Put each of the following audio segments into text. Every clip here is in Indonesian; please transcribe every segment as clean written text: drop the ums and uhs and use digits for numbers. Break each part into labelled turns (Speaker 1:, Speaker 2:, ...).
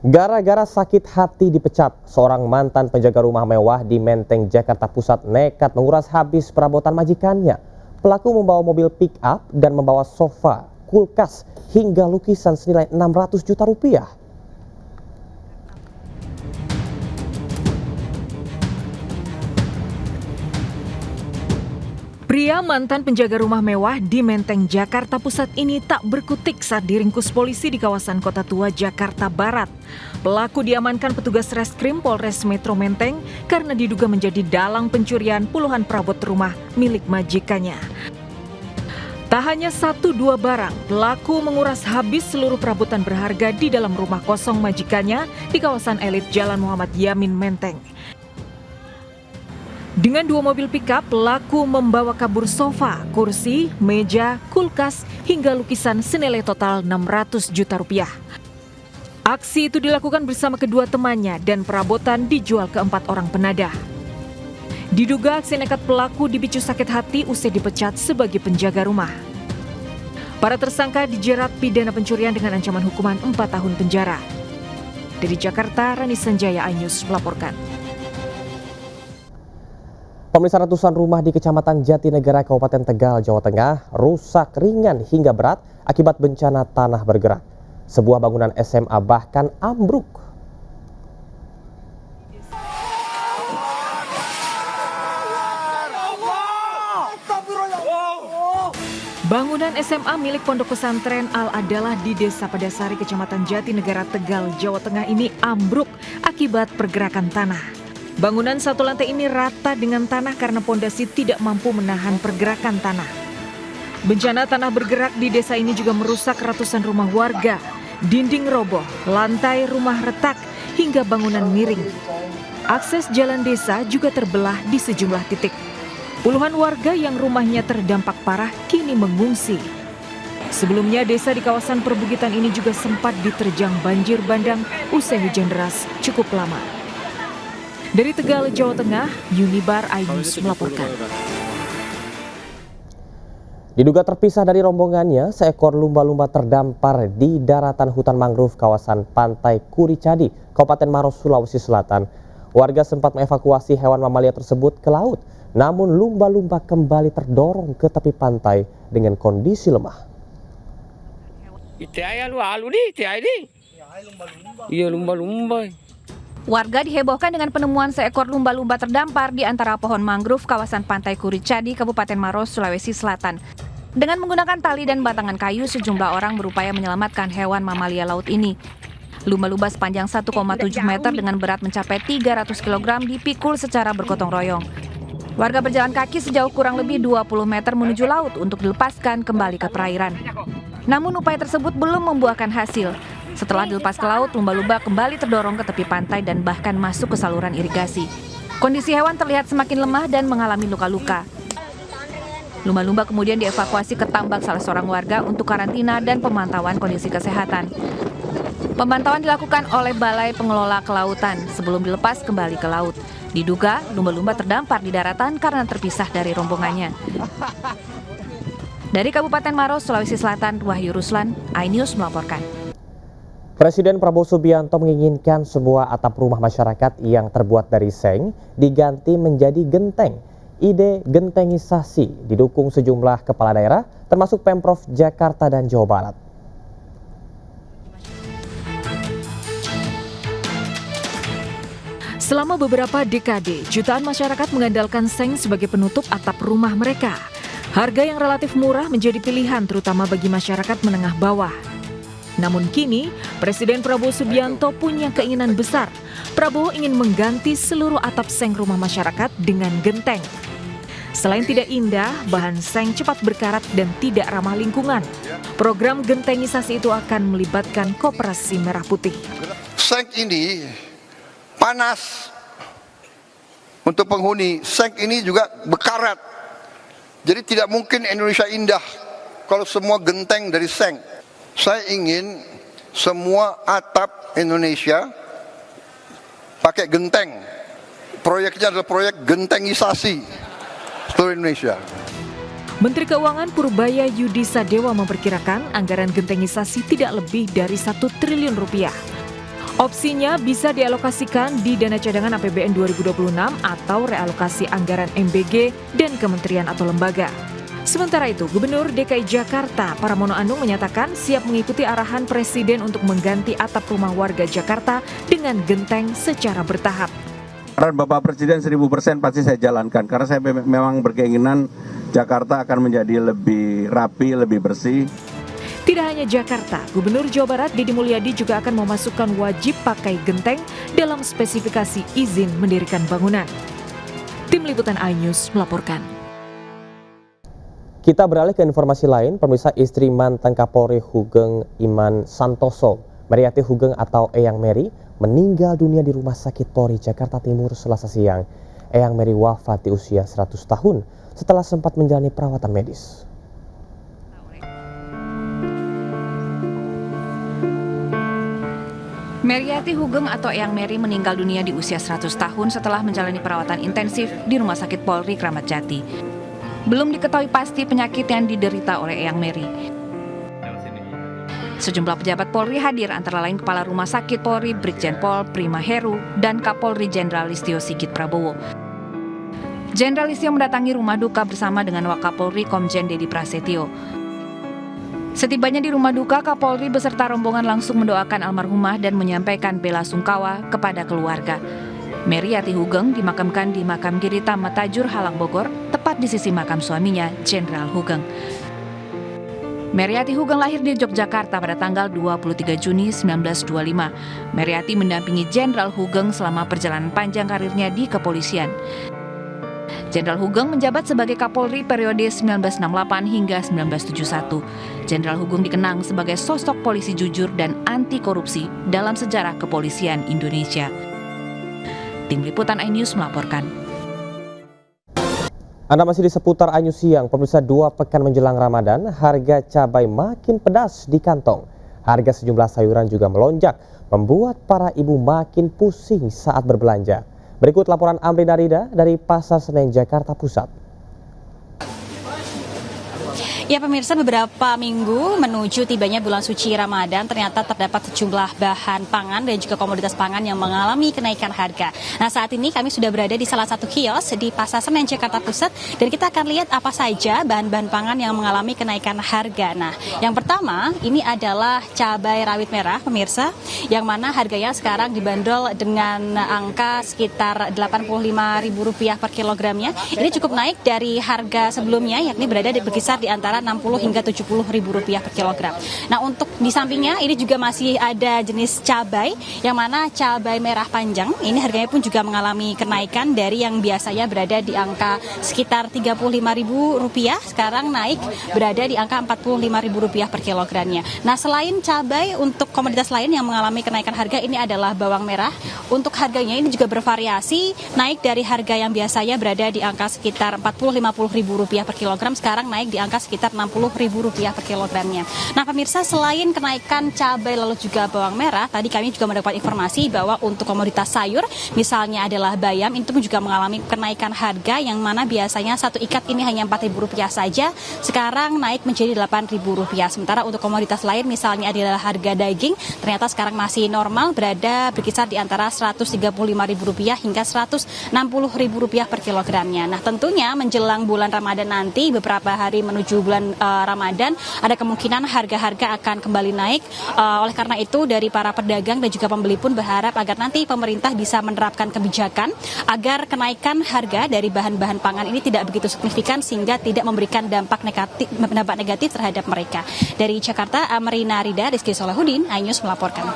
Speaker 1: Gara-gara sakit hati dipecat, seorang mantan penjaga rumah mewah di Menteng, Jakarta Pusat nekat menguras habis perabotan majikannya. Pelaku membawa mobil pick-up dan membawa sofa, kulkas, hingga lukisan senilai 600 juta rupiah.
Speaker 2: Pria mantan penjaga rumah mewah di Menteng, Jakarta Pusat ini tak berkutik saat diringkus polisi di kawasan Kota Tua, Jakarta Barat. Pelaku diamankan petugas Reskrim Polres Metro Menteng karena diduga menjadi dalang pencurian puluhan perabot rumah milik majikannya. Tak hanya 1-2 barang, pelaku menguras habis seluruh perabotan berharga di dalam rumah kosong majikannya di kawasan elit Jalan Muhammad Yamin, Menteng. Dengan 2 mobil pick-up, pelaku membawa kabur sofa, kursi, meja, kulkas, hingga lukisan senilai total 600 juta rupiah. Aksi itu dilakukan bersama kedua temannya dan perabotan dijual ke 4 orang penadah. Diduga aksi nekat pelaku dipicu sakit hati usai dipecat sebagai penjaga rumah. Para tersangka dijerat pidana pencurian dengan ancaman hukuman 4 tahun penjara. Dari Jakarta, Rani Sanjaya, iNews melaporkan.
Speaker 1: Pemirsa, ratusan rumah di Kecamatan Jatinegara, Kabupaten Tegal, Jawa Tengah rusak ringan hingga berat akibat bencana tanah bergerak. Sebuah bangunan SMA bahkan ambruk.
Speaker 2: Bangunan SMA milik Pondok Pesantren Al-Adalah di Desa Padasari, Kecamatan Jatinegara, Tegal, Jawa Tengah ini ambruk akibat pergerakan tanah. Bangunan 1 lantai ini rata dengan tanah karena pondasi tidak mampu menahan pergerakan tanah. Bencana tanah bergerak di desa ini juga merusak ratusan rumah warga, dinding roboh, lantai rumah retak, hingga bangunan miring. Akses jalan desa juga terbelah di sejumlah titik. Puluhan warga yang rumahnya terdampak parah kini mengungsi. Sebelumnya desa di kawasan perbukitan ini juga sempat diterjang banjir bandang usai hujan deras cukup lama. Dari Tegal, Jawa Tengah, Unibar iNews melaporkan.
Speaker 1: Diduga terpisah dari rombongannya, seekor lumba-lumba terdampar di daratan hutan mangrove kawasan Pantai Kuricadi, Kabupaten Maros, Sulawesi Selatan. Warga sempat mengevakuasi hewan mamalia tersebut ke laut, namun lumba-lumba kembali terdorong ke tepi pantai dengan kondisi lemah.
Speaker 3: Iya, lumba-lumba.
Speaker 4: Warga dihebohkan dengan penemuan seekor lumba-lumba terdampar di antara pohon mangrove kawasan Pantai Kuricadi, Kabupaten Maros, Sulawesi Selatan. Dengan menggunakan tali dan batangan kayu, sejumlah orang berupaya menyelamatkan hewan mamalia laut ini. Lumba-lumba sepanjang 1,7 meter dengan berat mencapai 300 kg dipikul secara bergotong royong. Warga berjalan kaki sejauh kurang lebih 20 meter menuju laut untuk dilepaskan kembali ke perairan. Namun upaya tersebut belum membuahkan hasil. Setelah dilepas ke laut, lumba-lumba kembali terdorong ke tepi pantai dan bahkan masuk ke saluran irigasi. Kondisi hewan terlihat semakin lemah dan mengalami luka-luka. Lumba-lumba kemudian dievakuasi ke tambak salah seorang warga untuk karantina dan pemantauan kondisi kesehatan. Pemantauan dilakukan oleh Balai Pengelola Kelautan sebelum dilepas kembali ke laut. Diduga lumba-lumba terdampar di daratan karena terpisah dari rombongannya. Dari Kabupaten Maros, Sulawesi Selatan, Wahyu Ruslan, iNews melaporkan.
Speaker 1: Presiden Prabowo Subianto menginginkan semua atap rumah masyarakat yang terbuat dari seng diganti menjadi genteng. Ide gentengisasi didukung sejumlah kepala daerah, termasuk Pemprov Jakarta dan Jawa Barat.
Speaker 2: Selama beberapa dekade, jutaan masyarakat mengandalkan seng sebagai penutup atap rumah mereka. Harga yang relatif murah menjadi pilihan terutama bagi masyarakat menengah bawah. Namun kini, Presiden Prabowo Subianto punya keinginan besar. Prabowo ingin mengganti seluruh atap seng rumah masyarakat dengan genteng. Selain tidak indah, bahan seng cepat berkarat dan tidak ramah lingkungan. Program gentengisasi itu akan melibatkan Koperasi Merah Putih.
Speaker 5: Seng ini panas untuk penghuni. Seng ini juga berkarat. Jadi tidak mungkin Indonesia indah kalau semua genteng dari seng. Saya ingin semua atap Indonesia pakai genteng. Proyeknya adalah proyek gentengisasi seluruh Indonesia.
Speaker 2: Menteri Keuangan Purbaya Yudi Sadewa memperkirakan anggaran gentengisasi tidak lebih dari 1 triliun rupiah. Opsinya bisa dialokasikan di dana cadangan APBN 2026 atau realokasi anggaran MBG dan kementerian atau lembaga. Sementara itu, Gubernur DKI Jakarta Pramono Anung menyatakan siap mengikuti arahan Presiden untuk mengganti atap rumah warga Jakarta dengan genteng secara bertahap.
Speaker 6: Arahan Bapak Presiden 1000% pasti saya jalankan, karena saya memang berkeinginan Jakarta akan menjadi lebih rapi, lebih bersih.
Speaker 2: Tidak hanya Jakarta, Gubernur Jawa Barat Deddy Mulyadi juga akan memasukkan wajib pakai genteng dalam spesifikasi izin mendirikan bangunan. Tim Liputan iNews melaporkan.
Speaker 1: Kita beralih ke informasi lain, pemirsa. Istri mantan Kapolri Hugeng Iman Santoso, Meriati Hugeng atau Eyang Mary, meninggal dunia di Rumah Sakit Polri Jakarta Timur Selasa siang. Eyang Mary wafat di usia 100 tahun setelah sempat menjalani perawatan medis.
Speaker 4: Meriati Hugeng atau Eyang Mary meninggal dunia di usia 100 tahun setelah menjalani perawatan intensif di Rumah Sakit Polri Kramat Jati. Belum diketahui pasti penyakit yang diderita oleh Eyang Mary. Sejumlah pejabat Polri hadir, antara lain Kepala Rumah Sakit Polri Brigjen Pol Prima Heru dan Kapolri Jenderal Listio Sigit Prabowo. Jenderal Listio mendatangi rumah duka bersama dengan Wakapolri Komjen Dedi Prasetyo. Setibanya di rumah duka, Kapolri beserta rombongan langsung mendoakan almarhumah dan menyampaikan bela sungkawa kepada keluarga. Meriati Hugeng dimakamkan di Makam Giri Tamat Tajur, Halang, Bogor, tepat di sisi makam suaminya, Jenderal Hugeng. Meriati Hugeng lahir di Yogyakarta pada tanggal 23 Juni 1925. Meriati mendampingi Jenderal Hugeng selama perjalanan panjang karirnya di kepolisian. Jenderal Hugeng menjabat sebagai Kapolri periode 1968 hingga 1971. Jenderal Hugeng dikenang sebagai sosok polisi jujur dan anti korupsi dalam sejarah kepolisian Indonesia. Tim Liputan iNews melaporkan.
Speaker 1: Anda masih di seputar iNews siang, pemirsa. 2 pekan menjelang Ramadan, harga cabai makin pedas di kantong. Harga sejumlah sayuran juga melonjak, membuat para ibu makin pusing saat berbelanja. Berikut laporan Amrina Rida dari Pasar Senen, Jakarta Pusat.
Speaker 7: Ya pemirsa, beberapa minggu menuju tibanya bulan suci Ramadan, ternyata terdapat sejumlah bahan pangan dan juga komoditas pangan yang mengalami kenaikan harga. Nah, saat ini kami sudah berada di salah satu kios di Pasar Senen, Jakarta Pusat, dan kita akan lihat apa saja bahan-bahan pangan yang mengalami kenaikan harga. Nah, yang pertama ini adalah cabai rawit merah, pemirsa, yang mana harganya sekarang dibanderol dengan angka sekitar Rp85.000 per kilogramnya. Ini cukup naik dari harga sebelumnya, yakni berada di berkisar di antara Rp60.000 hingga Rp70.000 per kilogram. Nah, untuk di sampingnya ini juga masih ada jenis cabai, yang mana cabai merah panjang ini harganya pun juga mengalami kenaikan dari yang biasanya berada di angka sekitar Rp35.000, sekarang naik berada di angka Rp45.000 per kilogramnya. Nah, selain cabai, untuk komoditas lain yang mengalami kenaikan harga ini adalah bawang merah. Untuk harganya ini juga bervariasi, naik dari harga yang biasanya berada di angka sekitar Rp40-50.000 per kilogram, sekarang naik di angka sekitar Rp60.000 per kilogramnya. Nah pemirsa, selain kenaikan cabai lalu juga bawang merah, tadi kami juga mendapat informasi bahwa untuk komoditas sayur, misalnya adalah bayam, itu pun juga mengalami kenaikan harga, yang mana biasanya satu ikat ini hanya Rp4.000 saja, sekarang naik menjadi Rp8.000. Sementara untuk komoditas lain, misalnya adalah harga daging, ternyata sekarang masih normal, berkisar di antara Rp135.000 hingga Rp160.000 per kilogramnya. Nah tentunya menjelang bulan Ramadan nanti, beberapa hari menuju bulan Ramadan, ada kemungkinan harga-harga akan kembali naik. Oleh karena itu, dari para pedagang dan juga pembeli pun berharap agar nanti pemerintah bisa menerapkan kebijakan agar kenaikan harga dari bahan-bahan pangan ini tidak begitu signifikan, sehingga tidak memberikan dampak negatif terhadap mereka. Dari Jakarta, Amrina Rida, Rizky Solehudin, iNews melaporkan.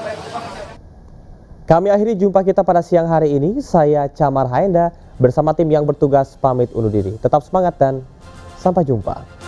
Speaker 1: Kami akhiri jumpa kita pada siang hari ini. Saya Camar Haenda bersama tim yang bertugas pamit undur diri. Tetap semangat dan sampai jumpa.